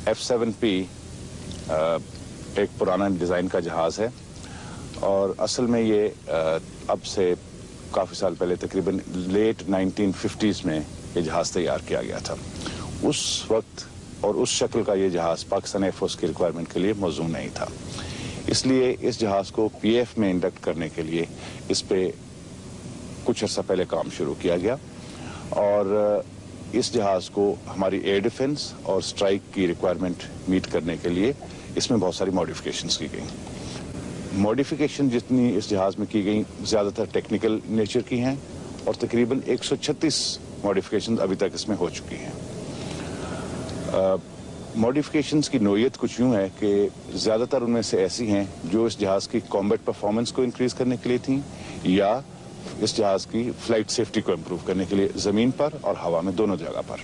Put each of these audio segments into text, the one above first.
F-7P ایک پرانا design کا جہاز ہے اور اصل میں یہ اب سے کافی سال پہلے تقریباً لیٹ 1950s میں یہ جہاز تیار کیا گیا تھا. اس وقت اور اس شکل کا یہ جہاز پاکستان ایئر فورس کی ریکوائرمنٹ کے لیے موزوں نہیں تھا. اس لیے اس جہاز کو پی ایف میں انڈکٹ کرنے کے لیے اس پہ کچھ عرصہ پہلے کام شروع کیا گیا اور اس جہاز کو ہماری ایئر ڈیفنس اور اسٹرائک کی ریکوائرمنٹ میٹ کرنے کے لیے اس میں بہت ساری ماڈیفکیشنز کی گئیں. ماڈیفکیشن جتنی اس جہاز میں کی گئیں زیادہ تر ٹیکنیکل نیچر کی ہیں اور تقریباً 136 ماڈیفکیشنز ابھی تک اس میں ہو چکی ہیں. ماڈیفکیشنز کی نوعیت کچھ یوں ہے کہ زیادہ تر ان میں سے ایسی ہیں جو اس جہاز کی کامبیٹ پرفارمنس کو انکریز کرنے کے لیے تھیں یا اس جہاز کی فلائٹ سیفٹی کو امپروو کرنے کے لیے زمین پر اور ہوا میں دونوں جگہ پر.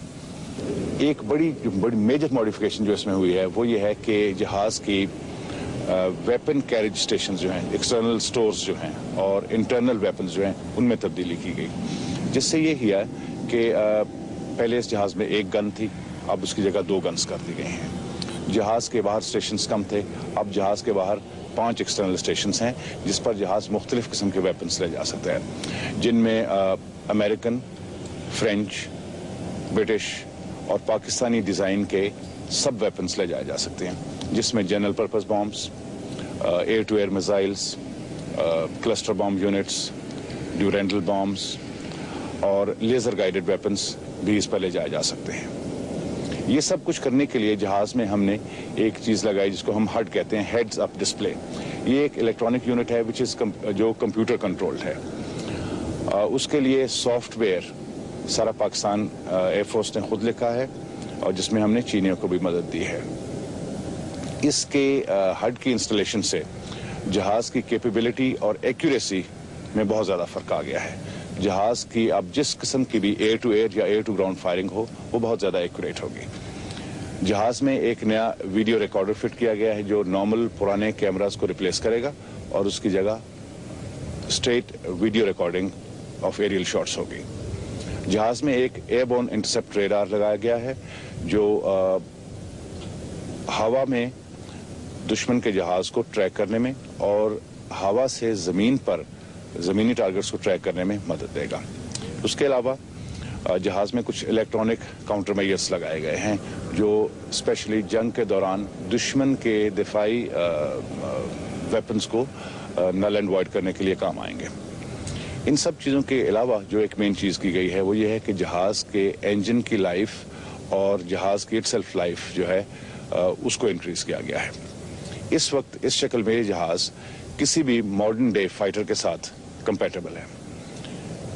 ایک بڑی میجر ماڈیفکیشن جو اس میں ہوئی ہے وہ یہ ہے کہ جہاز کی ویپن کیریج اسٹیشن جو ہیں، ایکسٹرنل سٹورز جو ہیں اور انٹرنل ویپنز جو ہیں ان میں تبدیلی کی گئی، جس سے یہ کیا کہ پہلے اس جہاز میں ایک گن تھی، اب اس کی جگہ 2 گنز کر دی گئی ہیں. جہاز کے باہر اسٹیشنز کم تھے، اب جہاز کے باہر 5 ایکسٹرنل اسٹیشنز ہیں جس پر جہاز مختلف قسم کے ویپنز لے جا سکتا ہے، جن میں امریکن، فرینچ، برٹش اور پاکستانی ڈیزائن کے سب ویپنز لے جائے جا سکتے ہیں، جس میں general purpose bombs, air to air missiles, cluster bomb units, Durandal bombs اور لیزر گائیڈڈ ویپنز بھی اس پر لے جائے جا سکتے ہیں. یہ سب کچھ کرنے کے لیے جہاز میں ہم نے ایک چیز لگائی جس کو ہم ہڈ کہتے ہیں، ہیڈز اپ ڈسپلے. یہ ایک الیکٹرانک یونٹ ہے جو کمپیوٹر کنٹرولڈ ہے. اس کے لیے سافٹ ویئر سارا پاکستان ایئر فورس نے خود لکھا ہے اور جس میں ہم نے چینیوں کو بھی مدد دی ہے. اس کے ہڈ کی انسٹالیشن سے جہاز کی کیپیبلٹی اور ایکوریسی میں بہت زیادہ فرق آ گیا ہے. جہاز کی اب جس قسم کی بھی ایئر ٹو ایئر یا ایئر ٹو گراؤنڈ فائرنگ ہو وہ بہت زیادہ ایکوریٹ ہوگی. جہاز میں ایک نیا ویڈیو ریکارڈر فٹ کیا گیا ہے جو نارمل پرانے کیمراز کو ریپلیس کرے گا اور اس کی جگہ straight video recording of aerial shots ہوگی. جہاز میں ایک ایئر بورن انٹرسپٹ ریڈار لگایا گیا ہے جو ہوا میں دشمن کے جہاز کو ٹریک کرنے میں اور ہوا سے زمین پر زمینی ٹارگٹس کو ٹریک کرنے میں مدد دے گا. اس کے علاوہ جہاز میں کچھ الیکٹرانک کاؤنٹر میئرس لگائے گئے ہیں جو اسپیشلی جنگ کے دوران دشمن کے دفاعی ویپنز کو نل اینڈ وائڈ کرنے کے لیے کام آئیں گے. ان سب چیزوں کے علاوہ جو ایک مین چیز کی گئی ہے وہ یہ ہے کہ جہاز کے انجن کی لائف اور جہاز کی اٹ سیلف لائف جو ہے اس کو انکریز کیا گیا ہے. اس وقت اس شکل میں یہ جہاز کسی بھی ماڈرن ڈے فائٹر کے ساتھ کمپیٹیبل ہے.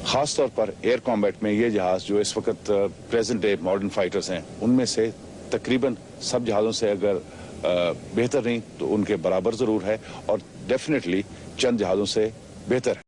خاص طور پر ایئر کامبیٹ میں یہ جہاز جو اس وقت پریزنٹ ڈے ماڈرن فائٹرز ہیں ان میں سے تقریباً سب جہازوں سے اگر بہتر نہیں تو ان کے برابر ضرور ہے اور ڈیفینیٹلی چند جہازوں سے بہتر ہے.